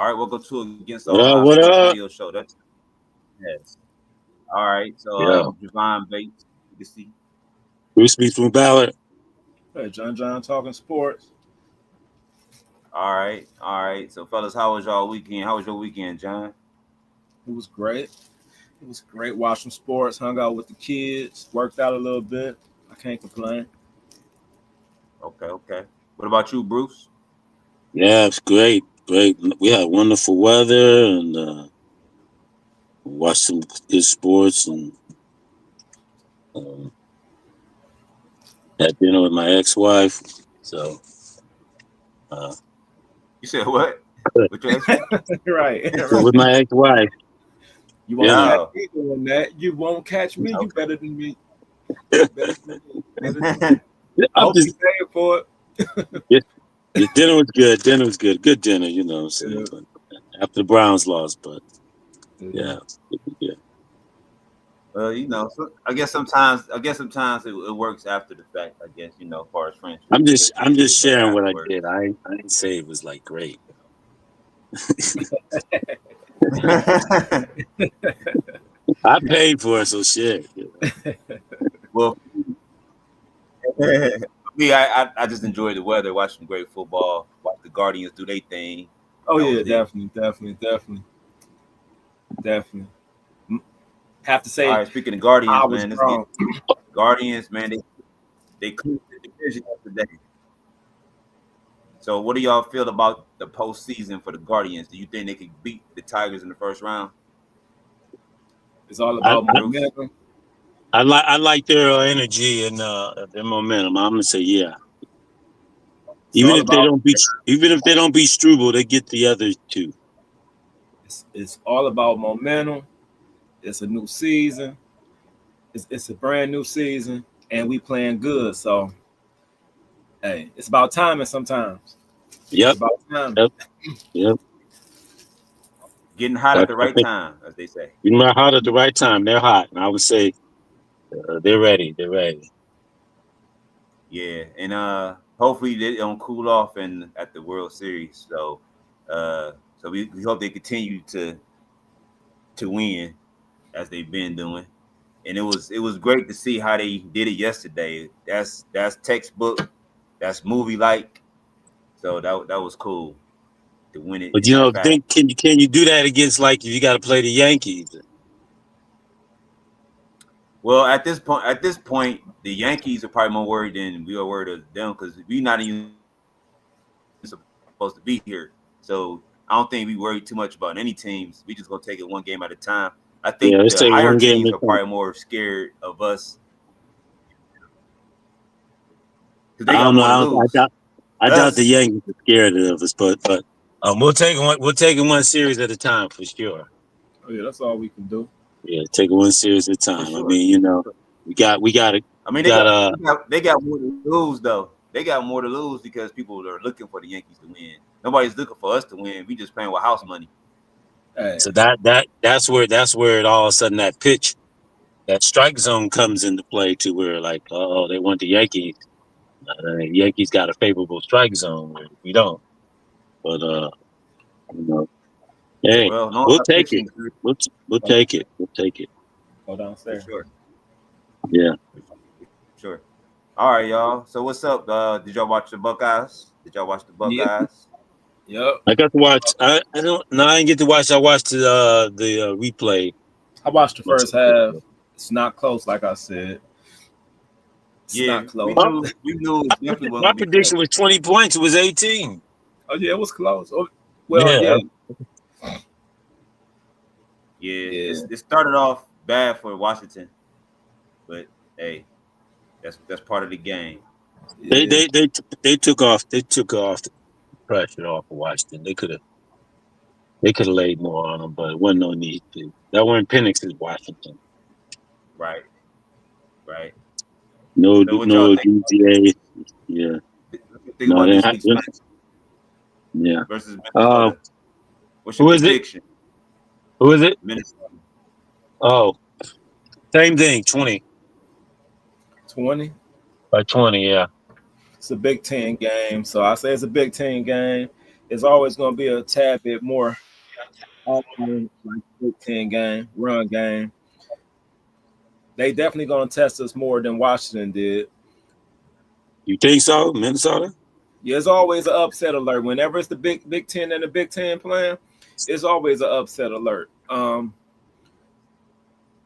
All right, we'll go to Against What All up? Odds What Sports up? Radio Show. That's yes. All right, so Yeah. Javon Bates, you can see. Bruce speaks from Ballard. Hey, John talking sports. All right. So, fellas, how was y'all weekend? How was your weekend, John? It was great. It was great watching sports, hung out with the kids, worked out a little bit. I can't complain. Okay. What about you, Bruce? Yeah, it's great. Great. We had wonderful weather and watched some good sports and uh, had dinner with my ex-wife. So, uh, You said what? With your ex? Right. with my ex-wife, You won't dinner. catch Oh. me doing that. You won't catch me. You better than me. Better than me. Better than me. I I'm hope you just paying for it. yeah, dinner was good. Dinner was good. Good dinner, you know what I'm saying. Yeah. But after the Browns lost, but Yeah. yeah, yeah. Well, so I guess sometimes it works after the fact. I guess as far as friendship, I'm I guess just I'm things just get better sharing what I afterwards. did. I didn't say it was like great. I paid for it, so shit. Well, for me, I just enjoyed the weather, watched some great football, watched the Guardians do their thing. Oh That yeah, was it. definitely. Have to All say right, speaking of I Guardians, was man, let's get wrong. Guardians, man. They cleared the division yesterday. So, what do y'all feel about the postseason for the Guardians? Do you think they could beat the Tigers in the first round, It's all I, about I, Bruce? momentum. I like their energy and their momentum. I'm gonna say yeah. It's all about Even if they don't beat Struble, they get the other two. it's all about momentum. It's a new season. It's a brand new season, and we playing good. So hey, it's about timing sometimes. It's Yep, about timing. yep, yep. Getting hot at But the I right think time, as they say. they're hot at the right time. They're hot, and I would say they're ready. They're ready. Yeah, and hopefully they don't cool off in at the World Series. So we hope they continue to win as they've been doing. And it was great to see how they did it yesterday. That's textbook, that's movie like. So that was cool to win it But in that fashion. think can you do that against like if you got to play the Yankees? Well, at this point, the Yankees are probably more worried than we are worried of them because we're not even supposed to be here. So I don't think we worry too much about any teams. We just gonna take it one game at a time. I Yeah, think let's the take higher one game teams at are a time. probably more scared of us because they I got don't know. more to lose. I doubt the Us, Yankees are scared of us, but we'll take it one series at a time for sure. Oh yeah, that's all we can do. Yeah, take it one series at a for time. I sure. mean, I we mean, got they got more to lose though. They got more to lose because people are looking for the Yankees to win. Nobody's looking for us to win. We just playing with house money. Hey, so that's where it all of a sudden that strike zone comes into play to where like oh they want the Yankees. The Yankees got a favorable strike zone where we don't. But you know, hey, Well, no, we'll our take it. pitching good We'll go, take it. We'll take it. go for downstairs. sure. Yeah. For sure. All right, y'all. So what's up? Did y'all watch the Buckeyes? Did y'all watch the Yep. Buckeyes? Yep. I got to watch. I don't. No, I didn't get to watch. I watched the replay. I watched the What's first it half. called? It's not close, like I said. It's Yeah, not we close. My, knew we knew it definitely wasn't my gonna be close. prediction was 20 points. It was 18. Oh yeah, it was close. Oh, well, Yeah. yeah, Yeah, yeah, it started off bad for Washington, but hey, that's part of the game. They yeah. they they they took off. They took off the pressure off of Washington. They could have laid more on them, but it wasn't no need to. That wasn't Penix's Washington. Right, right. No So what y'all no think? DGA. Yeah. What you think No. about They this had. week's match Yeah. versus Uh, Minnesota? What's your who is it? prediction? Who is it? Minnesota. Oh, same thing. 20 20. by 20. Yeah. It's a Big Ten game, so I say it's a Big Ten game. It's always going to be a tad bit more often like Big Ten game, run game. They definitely going to test us more than Washington did. You think so, Minnesota? Yeah, it's always an upset alert. Whenever it's the Big Ten and the Big Ten playing, it's always an upset alert.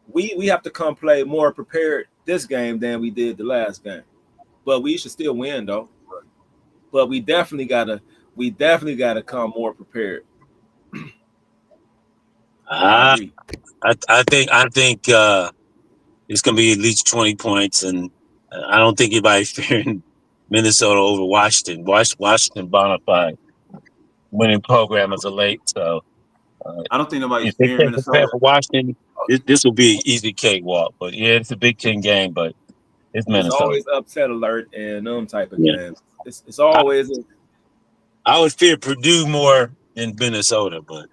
We have to come play more prepared this game than we did the last game, but we should still win though. But we definitely gotta come more prepared. I Ah, agree. I think it's gonna be at least 20 points, and I don't think anybody's fearing Minnesota over Washington. Washington bona fide winning program as of late, so I don't think nobody's if they fearing can't prepare Minnesota. for Washington, this will be an easy cakewalk. But yeah, it's a Big Ten game, but it's It's Minnesota. always upset alert and them type of Yeah, games. It's always I would fear Purdue more than Minnesota, but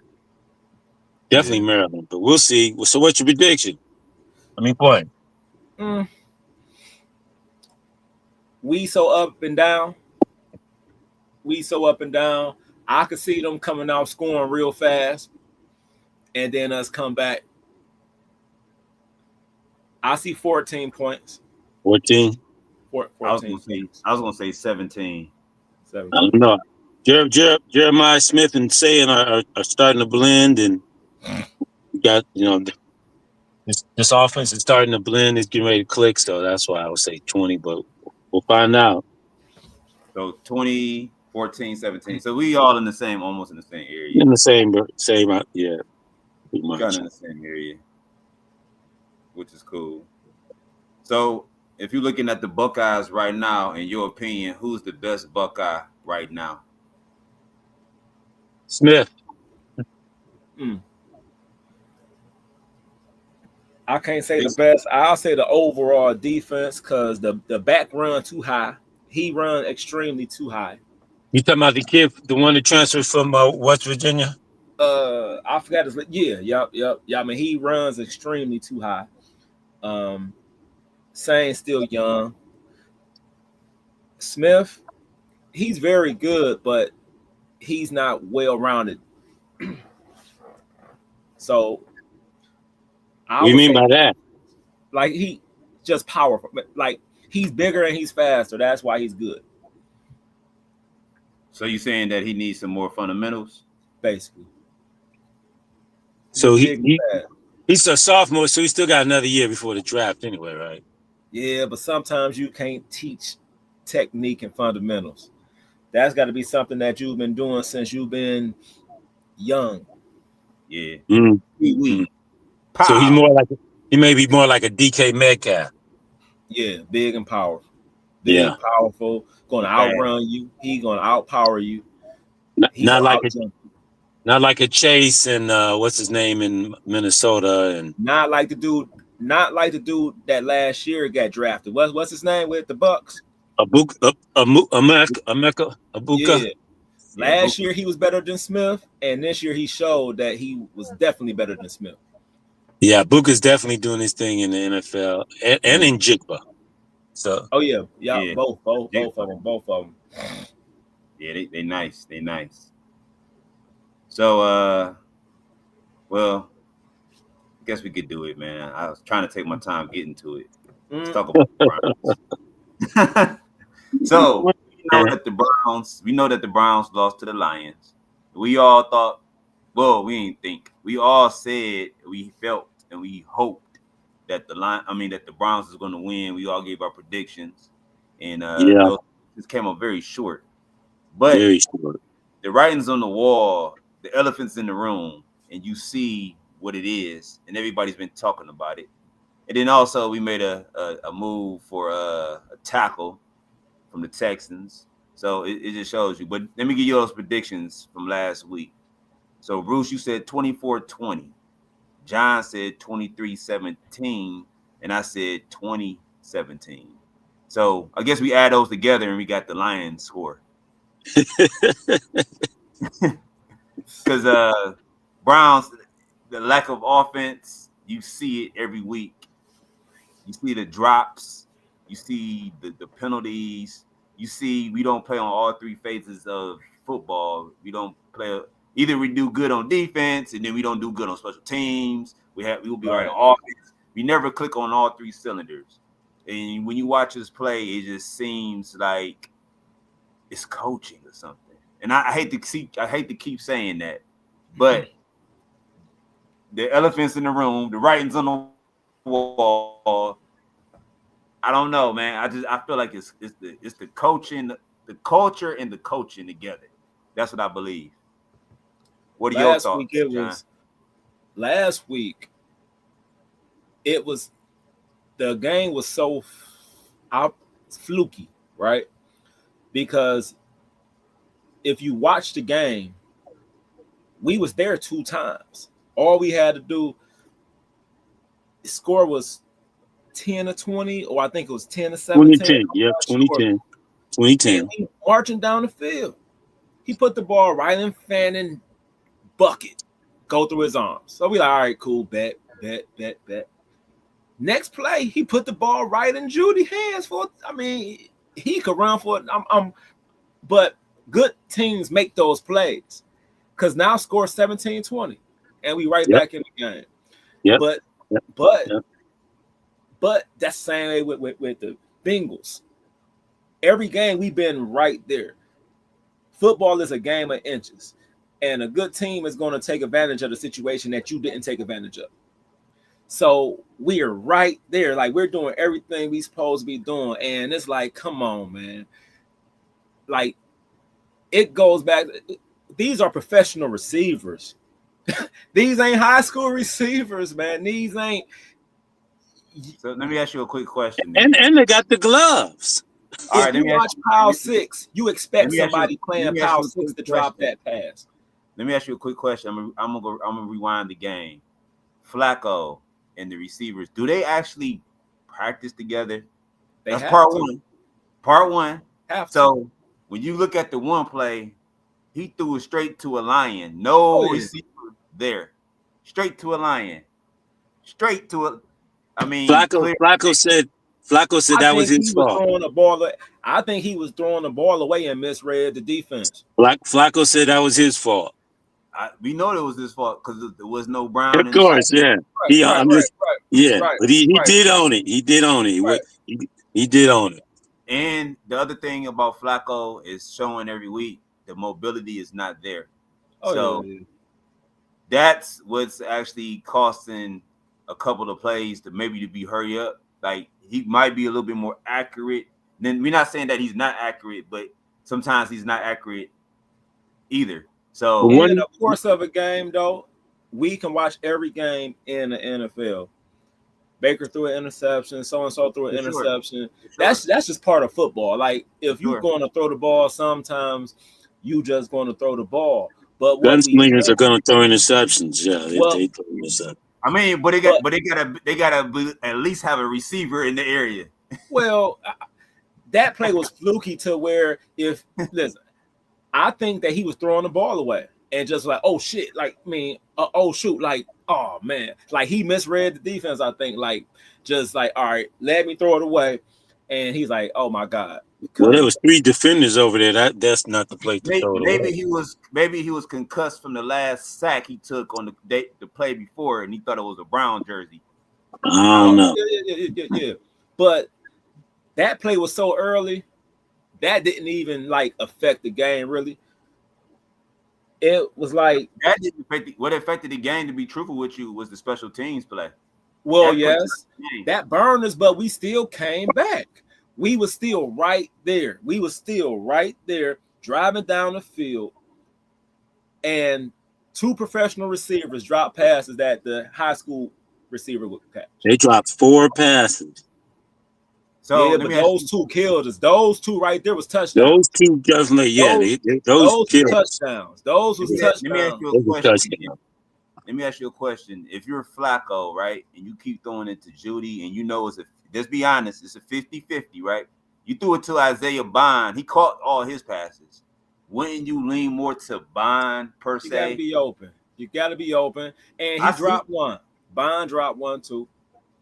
definitely yeah. Maryland. But we'll see. So, what's your prediction? I mean, point. Mm, we so up and down. We so up and down. I could see them coming out scoring real fast, and then us come back. I see 14 points. 14. Four, I was 14 gonna say points. I was gonna say 17. I 17. don't know. Jeremiah Smith and Sayin are starting to blend, and you got this offense is starting to blend. It's getting ready to click, so that's why I would say 20. But we'll find out. So 20, 14, 17. So we all in the same, almost in the same area. In the same, yeah, pretty We kind much. of in the same area, which is cool. So if you're looking at the Buckeyes right now, in your opinion, who's the best Buckeye right now? Smith. Mm. I can't say the best. I'll say the overall defense because the back run too high. He run extremely too high. You talking about the kid, the one that transferred from West Virginia? I forgot his. Yeah, yep. Yeah, I mean he runs extremely too high. Um, Saint's still young. Smith, he's very good, but he's not well rounded. So I What do you would mean say by that? like he just powerful. Like he's bigger and he's faster. That's why he's good, So you saying that he needs some more fundamentals? basically. He's So big and fast. he's a sophomore, so he still got another year before the draft, anyway, right? Yeah, but sometimes you can't teach technique and fundamentals. That's got to be something that you've been doing since you've been young. Yeah. Mm. Mm. We. So Pow. he may be more like a DK Metcalf. Yeah, big and powerful. Yeah, Big, powerful, going to Fast. outrun you. He going to outpower you. not, He not going to like a outjump you. not like a Chase and what's his name in Minnesota and Not like the dude. Not like the dude that last year got drafted. What's his name with the Bucks? Abuka. Yeah, Yeah, last Booker. year he was better than Smith, and this year he showed that he was definitely better than Smith. Yeah, Abuka's definitely doing his thing in the NFL and Yeah. in Jigba. So Oh yeah, Yeah. both of them, both of them. Yeah, they nice. They nice. So well, I guess we could do it, man. I was trying to take my time getting to it. Let's Mm, talk about the Browns. So we know that the Browns lost to the Lions. We all thought, well, we didn't think. We all said we felt and we hoped that that the Browns was going to win. We all gave our predictions, and yeah, those just came up very short. But very short. the writing's on the wall, the elephant's in the room, and you see what it is, and everybody's been talking about it. And then also we made a move for a tackle from the Texans. So it just shows you. But let me give you those predictions from last week. So Bruce, you said 24-20. John said 23-17, and I said 20-17. So I guess we add those together and we got the Lions score. Because Browns, the lack of offense, you see it every week. You see the drops, you see the penalties, you see we don't play on all three phases of football. We don't play. Either we do good on defense, and then we don't do good on special teams. We will be right on offense. We never click on all three cylinders. And when you watch us play, it just seems like it's coaching or something. And I hate to keep saying that, but the elephants in the room, the writings on the wall. I don't know, man. I feel like it's the coaching, the culture, and the coaching together. That's what I believe. What are your thoughts, John? Last week, it was the game was so fluky, right? Because if you watch the game, we was there 2 times. All we had to do, the score was 10-20, or I think it was 10-17. 2010, yeah, 2010. 2010. And he marching down the field. He put the ball right in Fannin bucket, go through his arms. So we like, all right, cool, bet. Next play, he put the ball right in Judy's hands he could run for it. But good teams make those plays. Because now score 17-20. And we back in the game. Yeah. But that's the same way with the Bengals. Every game we've been right there. Football is a game of inches. And a good team is going to take advantage of the situation that you didn't take advantage of. So we are right there. Like, we're doing everything we supposed to be doing. And it's like, come on, man. Like, it goes back. These are professional receivers. These ain't high school receivers, man. These ain't. So let me ask you a quick question. And they got the gloves. All right, if you watch Power 6, you expect somebody playing Power 6 to drop that pass. Let me ask you a quick question. I'm gonna rewind the game. Flacco and the receivers, do they actually practice together? That's part one. Part one. So when you look at the one play, he threw it straight to a lion. No receiver there. Straight to a lion. Straight to a. I mean, Flacco said that was his fault. I think he was throwing the ball away and misread the defense. Flacco said that was his fault. We know it was his fault because there was no Brown. Of course, yeah. But he did own it. He did own it. Right. He did own it. And the other thing about Flacco is showing every week the mobility is not there. That's what's actually costing a couple of plays to be hurry up. Like, he might be a little bit more accurate. Then we're not saying that he's not accurate, but sometimes he's not accurate either. So in the course of a game, though, we can watch every game in the NFL. Baker threw an interception, so-and-so threw an interception. That's just part of football. Like, if you're going to throw the ball, sometimes you just going to throw the ball. But gunslingers are going to throw interceptions. Yeah, they throw interceptions. I mean, but they gotta at least have a receiver in the area. Well, that play was fluky to where I think that he was throwing the ball away and just like, oh shit, like, oh shoot, like, oh man, like he misread the defense. I think, like, just like, all right, let me throw it away, and he's like, oh my god. Well, there was 3 defenders over there. That's not the play to throw it away. Maybe he was concussed from the last sack he took on the play before, and he thought it was a Brown jersey. I don't know. Yeah. But that play was so early that didn't even like affect the game really. It was like that didn't affect what affected the game. To be truthful with you, was the special teams play. Well, yes, that burned us, but we still came back. We were still right there. Driving down the field, and 2 professional receivers dropped passes that the high school receiver would catch. They dropped 4 passes. So but those 2 killed us. Those 2 right there was touchdowns. Those 2 definitely, those touchdowns. Those was touchdowns. Let me ask you a question. If you're Flacco, right, and you keep throwing it to Judy, and you know just be honest, it's a 50-50, right? You threw it to Isaiah Bond. He caught all his passes. Wouldn't you lean more to Bond per se? You gotta be open. And he dropped one. Bond dropped one too.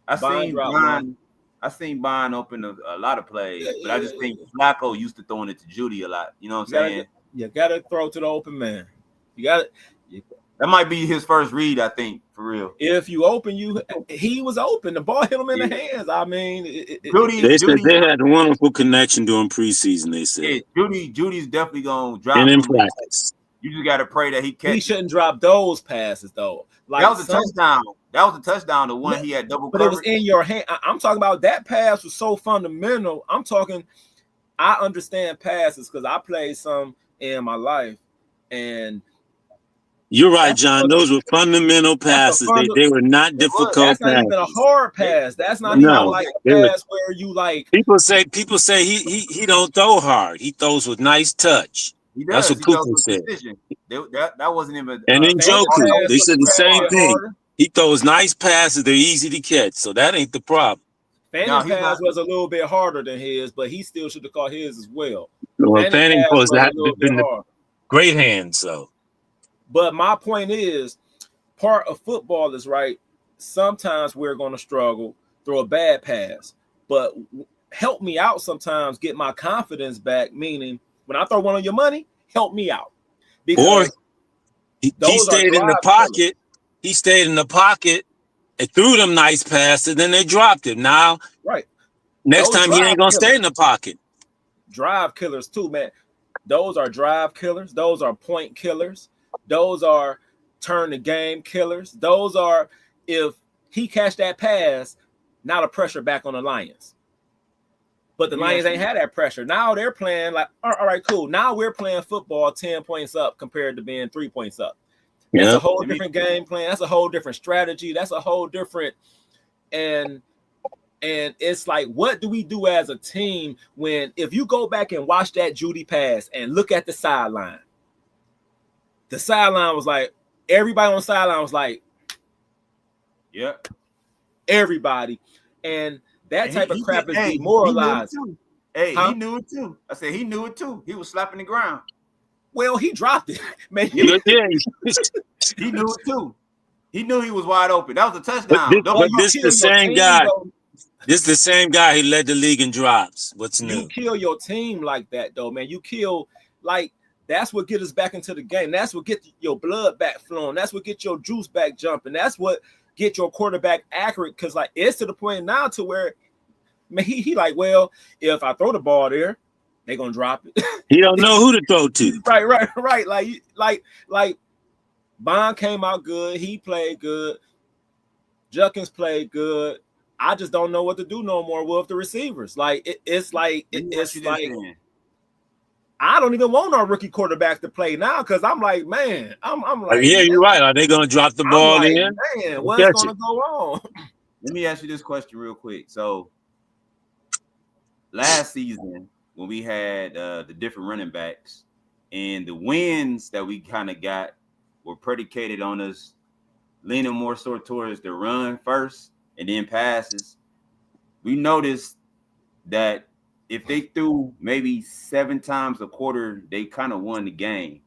I seen Bond open a lot of plays, but I just think Flacco used to throwing it to Judy a lot. You know what I'm saying? You gotta throw to the open man. You got it. That might be his first read, I think, for real. If you open, he was open. The ball hit him in the hands. I mean, They said Judy, they had a wonderful connection during preseason. They said, Judy's definitely gonna and drop in them. practice. You just gotta pray that he he catches. shouldn't drop those passes though. Like That was a touchdown. That was a touchdown. The one he had double but it was coverage. in your hand. I'm talking about that pass was so fundamental. I'm talking. I understand passes because I played some in my life, and You're right, John. Those were fundamental passes. They were not difficult that's not even a passes. hard pass. That's not even No, like they a were. pass where you like. People say he don't throw hard. He throws with nice touch. He That's does. what He throws Cooper with said. precision. That wasn't even. And in Fanning Joku, pass they was said the a same bit thing. harder. He throws nice passes. They're easy to catch. So that ain't the problem. Fanning he's pass not. was a little bit harder than his, but he still should have caught his as well. Well, Fanning pass was was a little bit been the hard. great hands. So But my point is, part of football is right. Sometimes we're going to struggle, throw a bad pass, but help me out sometimes, get my confidence back. Meaning, when I throw one on your money, help me out. or Because he those are stayed in the drive pocket. killers. He stayed in the pocket and threw them nice passes. Then they dropped him. Now, Right. next Those time he drive ain't gonna killers. stay in the pocket. Drive killers too, man. Those are drive killers. Those are point killers. Those are turn the game killers. Those are, if he catch that pass, not a pressure back on the Lions. But the Lions ain't had that pressure. Now they're playing like, all right, cool. Now we're playing football 10 points up compared to being 3 points up. That's a whole different game plan. That's a whole different strategy. That's a whole different, and it's like, what do we do as a team when, if you go back and watch that Judy pass and look at the sideline was like, everybody on the sideline was like, yeah, everybody. And that type of crap is demoralizing. He knew it too. I said he knew it too. He was slapping the ground. Well, he dropped it, man. He knew it too. He knew he was wide open. That was a touchdown. But this is the same guy. This is the same guy who led the league in drops. What's new? You kill your team like that, though, man. You kill, like, that's what gets us back into the game. That's what gets your blood back flowing. That's what gets your juice back jumping. That's what get your quarterback accurate. Because, like, it's to the point now to where, man, he like, well, if I throw the ball there, they're gonna drop it. He don't know who to throw to. Right. Like Bond came out good. He played good. Judkins played good. I just don't know what to do no more with the receivers. Like it's like I don't even want our rookie quarterback to play now because I'm like, man, I'm like, yeah, you're right. Are they gonna drop the ball like, in? Man, what's gonna go on? Let me ask you this question real quick. So last season, when we had the different running backs and the wins that we kind of got were predicated on us leaning more so towards the run first and then passes, we noticed that if they threw maybe 7 times a quarter, they kind of won the game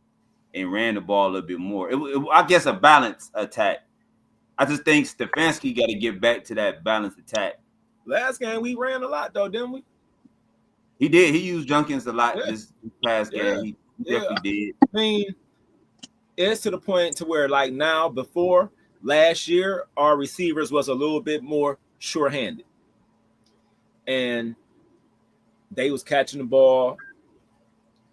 and ran the ball a little bit more. I guess a balanced attack. I just think Stefanski got to get back to that balanced attack. Last game we ran a lot though, didn't we? He did. He used Junkins a lot this past game. He definitely did. I mean, it's to the point to where, like, now, before last year, our receivers was a little bit more sure-handed. And they was catching the ball.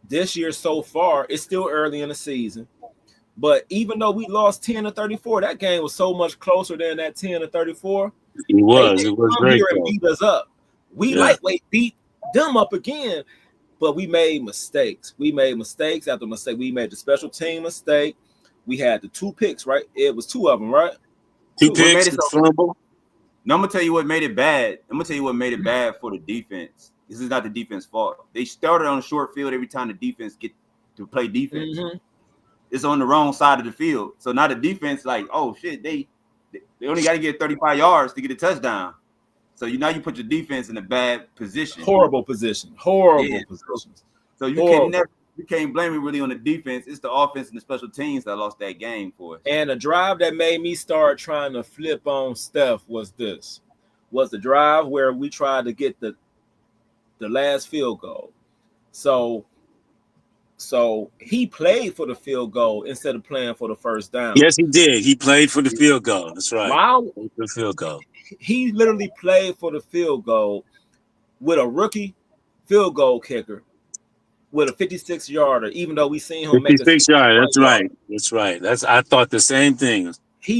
This year so far, it's still early in the season. But even though we lost 10-34, that game was so much closer than that 10-34. It was very close. And beat us up. We lightweight beat them up again, but we made mistakes. We made mistakes after mistake. We made the special team mistake. We had the 2 picks, right? It was 2 of them, right? 2 picks, fumble. Now I'm gonna tell you what made it bad. I'm gonna tell you what made it bad for the defense. This is not the defense fault. They started on a short field every time the defense get to play defense. Mm-hmm. It's on the wrong side of the field. So now the defense, like, oh shit, they only got to get 35 yards to get a touchdown. So now you put your defense in a bad position. Horrible positions. So you can't blame it really on the defense. It's the offense and the special teams that lost that game for us. And a drive that made me start trying to flip on Steph was the drive where we tried to get the last field goal. So So he played for the field goal instead of playing for the first down. Yes, he did. He played for the field goal. That's right. Wow. The field goal. He literally played for the field goal with a rookie field goal kicker with a 56-yarder, even though we seen him make a 56 yards. That's right. yard. That's right. I thought the same thing. I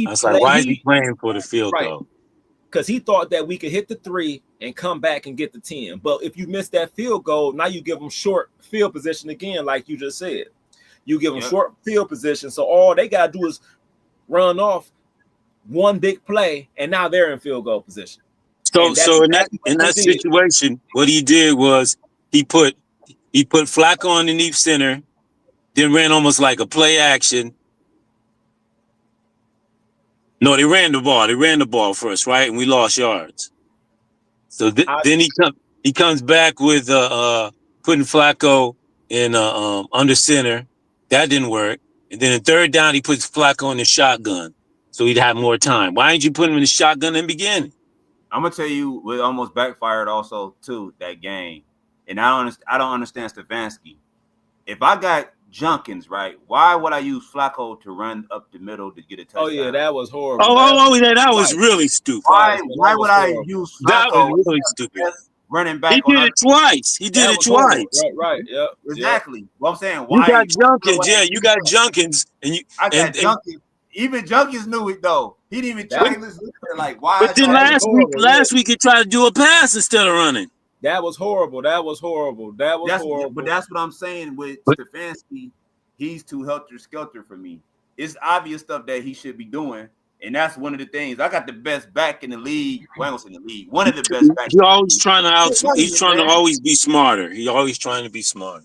was like, why is he playing for the field goal? Because he thought that we could hit the 3 and come back and get the 10. But if you miss that field goal, now you give them short field position again, like you just said. You give them short field position, so all they got to do is run off one big play, and now they're in field goal position. So in that situation, what he did was he put Flacco underneath center, then ran almost like a play action. No, they ran the ball. They ran the ball first, right? And we lost yards. So then he comes back with putting Flacco in under center. That didn't work. And then in third down, he puts Flacco in the shotgun, so he'd have more time. Why didn't you put him in the shotgun in the beginning? I'm gonna tell you what almost backfired also too that game, and I don't understand Stefanski. If I got Junkins, right, why would I use Flacco to run up the middle to get a touchdown? Oh yeah, that was horrible. That was really stupid. Why would I use Flacco? That was really stupid. Running back. He did it twice. Right. Yep. Exactly. Well, I'm saying why you got Junkins. Yeah, you got Junkins, and you. I got Junkins. Even Junkins knew it though. He didn't even try to listen. Like why? But then last week he tried to do a pass instead of running. That was horrible. Horrible. But that's what I'm saying with Stefanski. He's too helter-skelter for me. It's obvious stuff that he should be doing, and that's one of the things. I got the best back in the league. Well, I don't say in the league. One of the best backs. He's always trying to He's trying to always be smarter. He's always trying to be smart.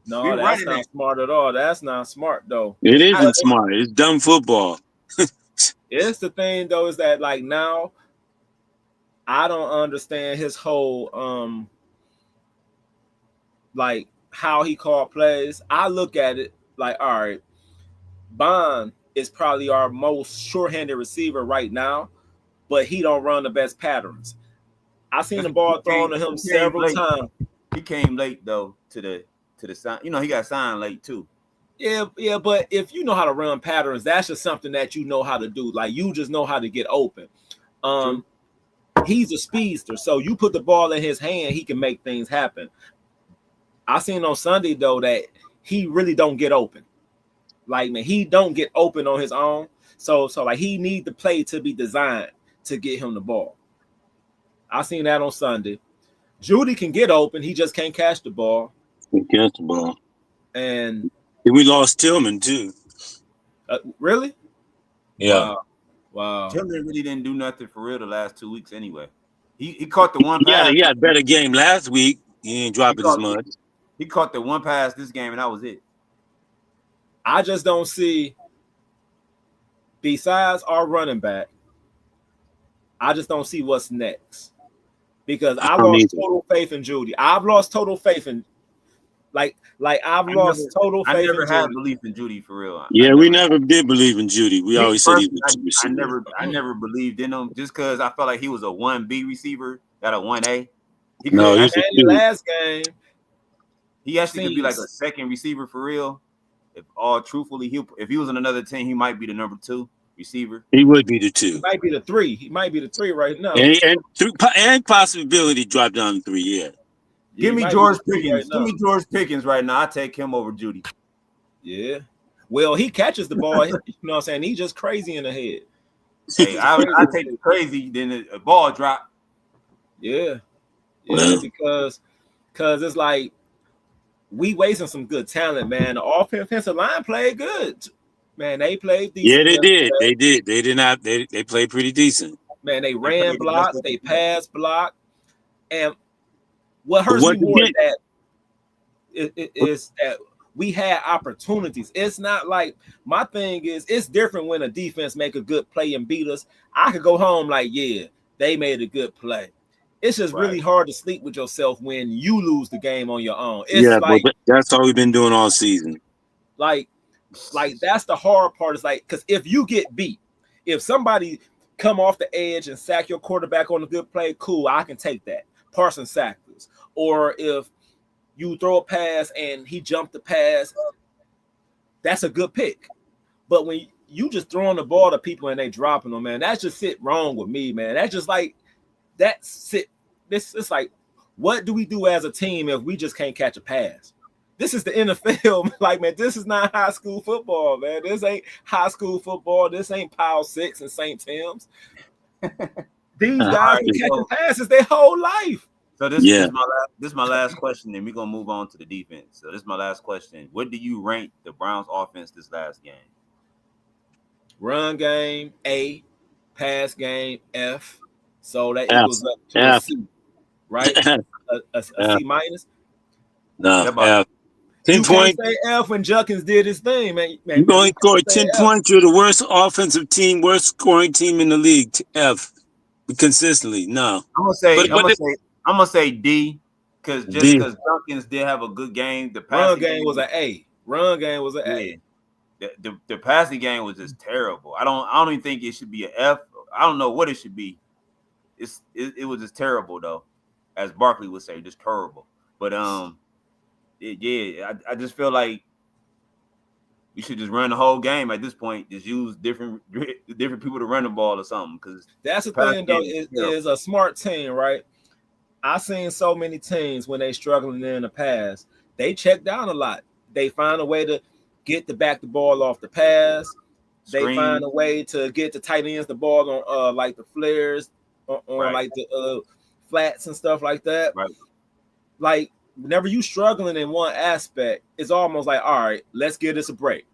No, that's not smart at all. That's not smart though. It isn't smart. It's dumb football. It's the thing though, is that like now I don't understand his whole like how he called plays. I look at it like, all right, Bond is probably our most sure-handed receiver right now, but he don't run the best patterns. I seen the ball thrown to him several times. He came late though to the sign. You know, he got signed late too. Yeah, but if you know how to run patterns, that's just something that you know how to do. Like you just know how to get open. He's a speedster, so you put the ball in his hand, he can make things happen. I seen on Sunday though that he really don't get open. Like man, he don't get open on his own. So like he need the play to be designed to get him the ball. I seen that on Sunday. Judy can get open, he just can't catch the ball. And we lost Tillman too. Really? Yeah. Wow. Tillman really didn't do nothing for real the last 2 weeks anyway. He caught the one pass. Yeah, he had a better game last week. He ain't dropping as much. He caught the one pass this game, and that was it. I just don't see, besides our running back, I just don't see what's next. Because I lost total faith in Judy. I've lost total faith in I never had belief in Judy for real. Yeah, we never did believe in Judy. We always said he was. I never believed in him just because I felt like he was a 1B receiver, not a 1A. Last game, he actually could be like a second receiver for real. If all truthfully, if he was on another team, he might be the number 2 receiver. He would be the 2. He might be the 3. He might be the 3 right now. And possibility drop down to 3. Yeah. Give me George Pickens. Give me George Pickens right now. I take him over Judy. Yeah. Well, he catches the ball. You know what I'm saying? He's just crazy in the head. Hey, I take the crazy, then a ball drop. Yeah. Because it's like we wasting some good talent, man. The offensive line played good. Man, they played decent. Yeah, they did. They did. They did not. They played pretty decent. Man, they ran blocks. They passed block. And what hurts me more is that we had opportunities. It's not like my thing is it's different when a defense make a good play and beat us. I could go home like, yeah, they made a good play. It's just really hard to sleep with yourself when you lose the game on your own. It's but that's all we've been doing all season. Like that's the hard part. Is like because if you get beat, if somebody come off the edge and sack your quarterback on a good play, cool, I can take that. Parsons sacked us. Or if you throw a pass and he jumped the pass, that's a good pick. But when you just throwing the ball to people and they dropping them, man, that's just sit wrong with me, man. That's just like that's it. This it's like, what do we do as a team if we just can't catch a pass? This is the NFL. Like, man, this is not high school football, man. This ain't high school football. This ain't Power 6 and St. Tim's. These guys been catching passes their whole life. So this is my last question, and we're gonna move on to the defense. So this is my last question. What do you rank the Browns offense this last game? Run game A, pass game F. So that equals up to a C, right? a C minus. No, F. 10 points. Say F when Juckins did his thing, man. You're going to score 10 points. You're the worst offensive team, worst scoring team in the league. F. Consistently, no. I'm gonna say D, because Juckins did have a good game. The run game was an A. Run game was an A. The passing game was just terrible. I don't even think it should be an F. I don't know what it should be. It was just terrible though, as Barkley would say, just terrible. But I just feel like we should just run the whole game at this point. Just use different people to run the ball or something. Because that's the thing though. Is a smart team, right? I've seen so many teams when they struggling in the past, they check down a lot. They find a way to get the ball off the pass. They find a way to get the tight ends the ball on like the flares, on like the flats and stuff like that. Right. Like whenever you struggling in one aspect, it's almost like, all right, let's give this a break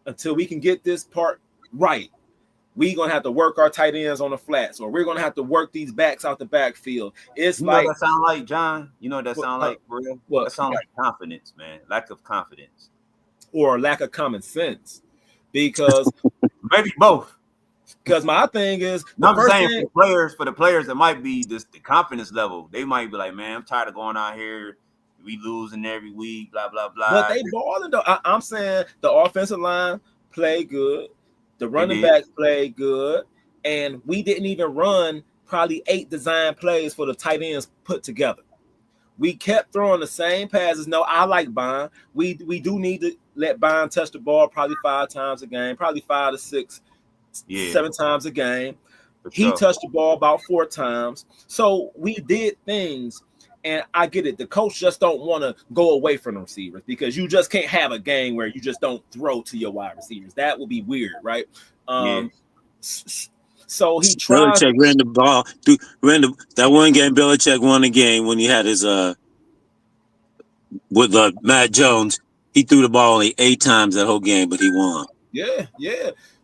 until we can get this part right. We're gonna have to work our tight ends on the flats, or we're gonna have to work these backs out the backfield. It's like that sound like, John. You know what that sound like for real? That sound like confidence, man. Lack of confidence. Or lack of common sense. Because maybe both. Because my thing is, I'm saying for the players that might be just the confidence level, they might be like, man, I'm tired of going out here. We losing every week, blah, blah, blah. But they balling though. I'm saying the offensive line play good. The running backs play good. And we didn't even run probably 8 design plays for the tight ends put together. We kept throwing the same passes. No, I like Bond. We do need to let Bond touch the ball probably 5 times a game, probably 5 to 6, 7 times a game. He touched the ball about 4 times. So we did things, and I get it. The coach just don't want to go away from the receivers because you just can't have a game where you just don't throw to your wide receivers. That would be weird, right? So he tried. Belichick ran the ball. That one game, Belichick won the game when he had his with Matt Jones. He threw the ball only 8 times that whole game, but he won. Yeah.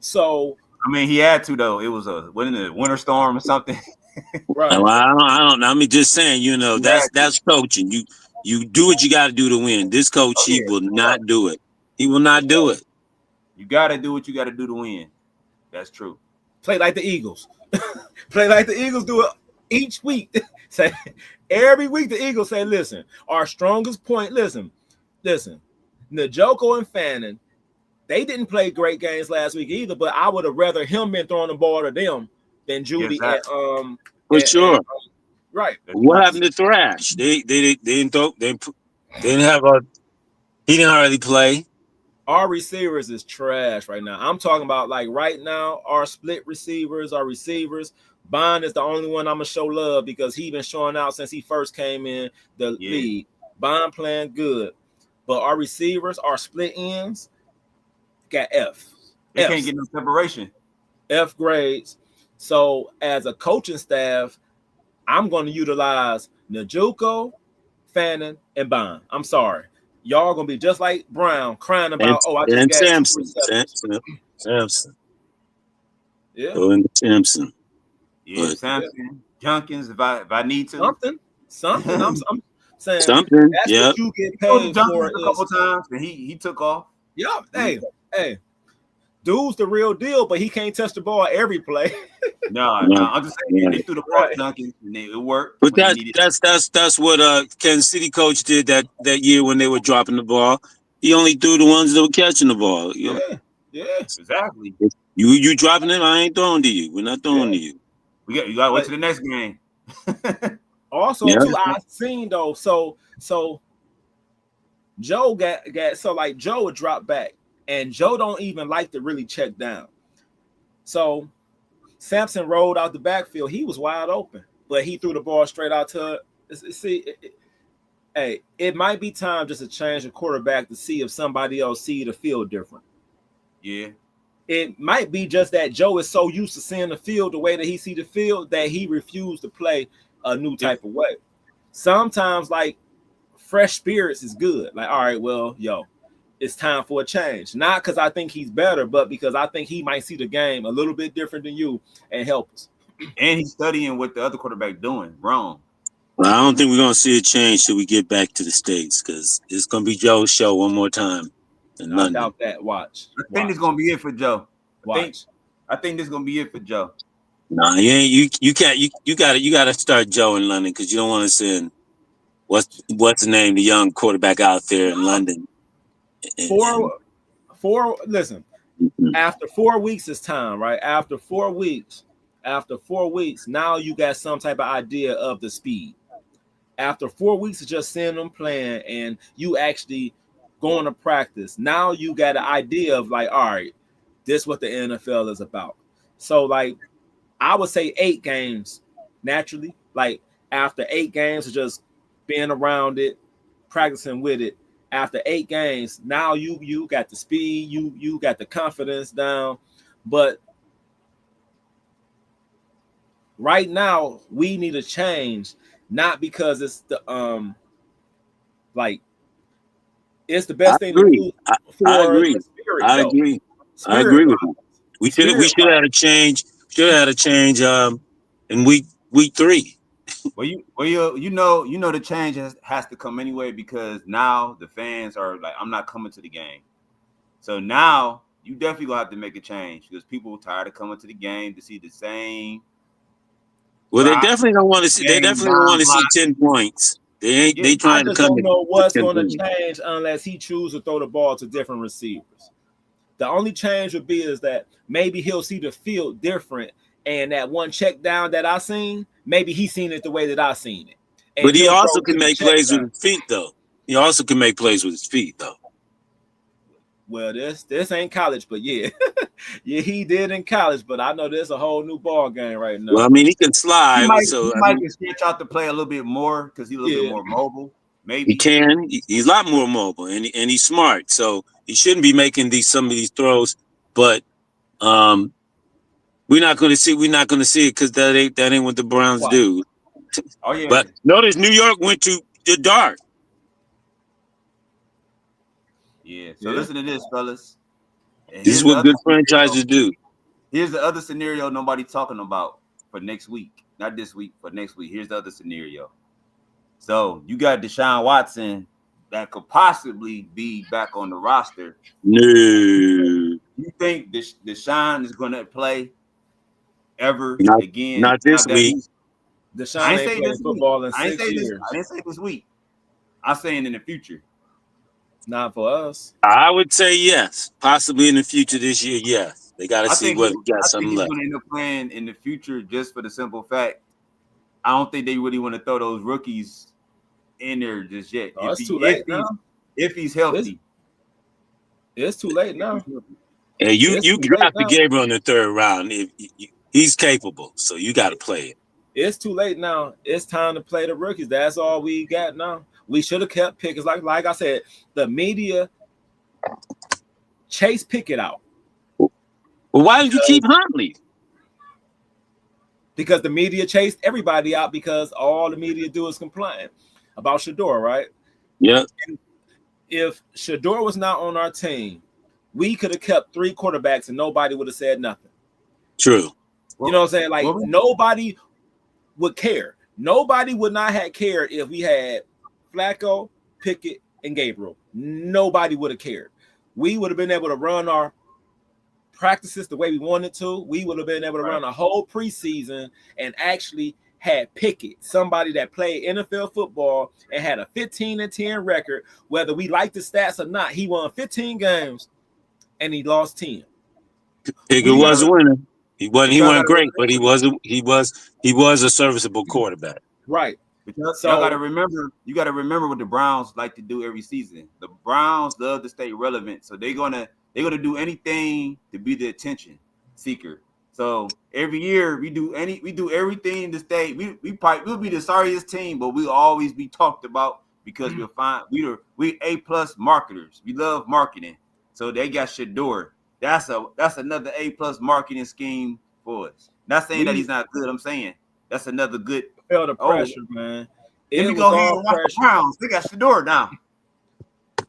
So I mean, he had to though. It was a winter storm or something. Right. Well, I don't know. I mean, just saying, that's coaching. You do what you got to do to win. This coach, he will not do it. He will not do it. You got to do what you got to do to win. That's true. Play like the Eagles. Play like the Eagles do it each week. Say every week the Eagles say, listen, our strongest point, listen, Njoku and Fannin, they didn't play great games last week either, but I would have rather him been throwing the ball to them than Judy for sure. Right. What happened to Thrash? They didn't throw. They didn't have he didn't hardly play. Our receivers is trash right now. I'm talking about like right now, our split receivers, our receivers. Bond is the only one I'm gonna show love because he been showing out since he first came in the league. Bond playing good, but our receivers, our split ends, got F. They can't get no separation. F grades. So as a coaching staff, I'm going to utilize Njoku, Fannin, and Bond. I'm sorry. Y'all going to be just like Brown crying about, I just got Sampson. Yeah. Sampson. Yeah, Sampson. Junkins, if I need to. Something. I'm saying something. That's what you get paid for. A couple times, and he took off. Yeah. Hey. Dude's the real deal, but he can't touch the ball every play. No, I'm just saying they threw the ball to Duncan and it worked. But that's what Kansas City coach did that year when they were dropping the ball. He only threw the ones that were catching the ball. Yeah, exactly. You dropping them, I ain't throwing to you. We're not throwing to you. You gotta wait to the next game. Also, too, I've seen though. So Joe got so like Joe would drop back, and Joe don't even like to really check down. So Sampson rolled out the backfield. He was wide open, but he threw the ball straight out to. See, hey, it might be time just to change the quarterback to see if somebody else see the field different. Yeah. It might be just that Joe is so used to seeing the field the way that he see the field that he refused to play a new type of way. Sometimes, like, fresh spirits is good. Like, all right, well, it's time for a change. Not because I think he's better, but because I think he might see the game a little bit different than you and help us. And he's studying what the other quarterback doing wrong. Well, I don't think we're gonna see a change till we get back to the States, because it's gonna be Joe's show one more time in I London. doubt that. Watch. I think it's gonna be it for Joe. Watch. I think this is gonna be it for Joe. Nah, you can't. You gotta start Joe in London, because you don't want to send what's the name, the young quarterback out there in London. Listen, after 4 weeks, it's time, right? After 4 weeks, now you got some type of idea of the speed. After 4 weeks of just seeing them playing and you actually going to practice, now you got an idea of like, all right, this is what the NFL is about. So like, I would say 8 games naturally. Like after 8 games of just being around it, practicing with it. After 8 games, now you got the speed, you got the confidence down. But right now, we need a change, not because it's the like it's the best thing to do for I agree. the spirit. I though. agree. Spirit I agree with wise. you. We should have had a change. Should have had a change in week 3. Well, you know the change has to come anyway, because now the fans are like, I'm not coming to the game. So now you definitely gonna have to make a change, because people are tired of coming to the game to see the same. Well, they definitely don't want to see. They definitely don't want to see 10 points. They ain't. They trying to come. I just don't know what's going to change unless he chooses to throw the ball to different receivers. The only change would be is that maybe he'll see the field different, and that one check down that I seen, maybe he's seen it the way that I seen it. And but he also can make plays with his feet, though. He also can make plays with his feet, though. Well, this ain't college, but yeah, yeah, he did in college. But I know there's a whole new ball game right now. Well, I mean, he can slide. He might can stretch out the play a little bit more because he's a little bit more mobile. Maybe he can. He's a lot more mobile, and he's smart. So he shouldn't be making some of these throws. But we're not going to see. We're not going to see it because that ain't what the Browns do. Oh yeah. But notice New York went to the dark. Yeah. So listen to this, fellas. This is what good franchises do. Here's the other scenario nobody talking about for next week. Not this week, but next week. Here's the other scenario. So you got Deshaun Watson that could possibly be back on the roster. No. You think Deshaun is going to play ever again? Not this week. Deshaun ain't playing football in 6 years. I didn't say this week. I'm saying in the future. Not for us. I would say yes. Possibly in the future this year, yes. They got to see whether he got something left. I think he's going to end up playing in the future just for the simple fact, I don't think they really want to throw those rookies in there just yet. It's too late now. If he's healthy. It's too late now. Yeah, you drafted Gabriel in the 3rd round. He's capable, so you got to play it. It's too late now. It's time to play the rookies. That's all we got now. We should have kept Pickett. Like I said, the media chase Pickett out. Well, why did you keep Huntley? Because the media chased everybody out because all the media do is complain about Shador, right? Yeah. And if Shador was not on our team, we could have kept 3 quarterbacks and nobody would have said nothing. True. You know what I'm saying? Like nobody would care. Nobody would not have cared if we had Flacco, Pickett, and Gabriel. Nobody would have cared. We would have been able to run our practices the way we wanted to. We would have been able to run a whole preseason and actually had Pickett, somebody that played NFL football and had a 15-10 record. Whether we like the stats or not, he won 15 games and he lost 10. Pickett was a winner. He wasn't great, but he was a serviceable quarterback. Right. Because So y'all gotta remember, you gotta remember what the Browns like to do every season. The Browns love to stay relevant, so they're gonna do anything to be the attention seeker. So every year we do everything to stay. We'll be the sorriest team, but we'll always be talked about because we A+ marketers. We love marketing. So they got Shador. That's another A+ marketing scheme for us. Not saying that we he's not good. I'm saying that's another good. felt the Oh, pressure, man. let It me was go ahead all and watch the pressure. Browns. They got Shador now.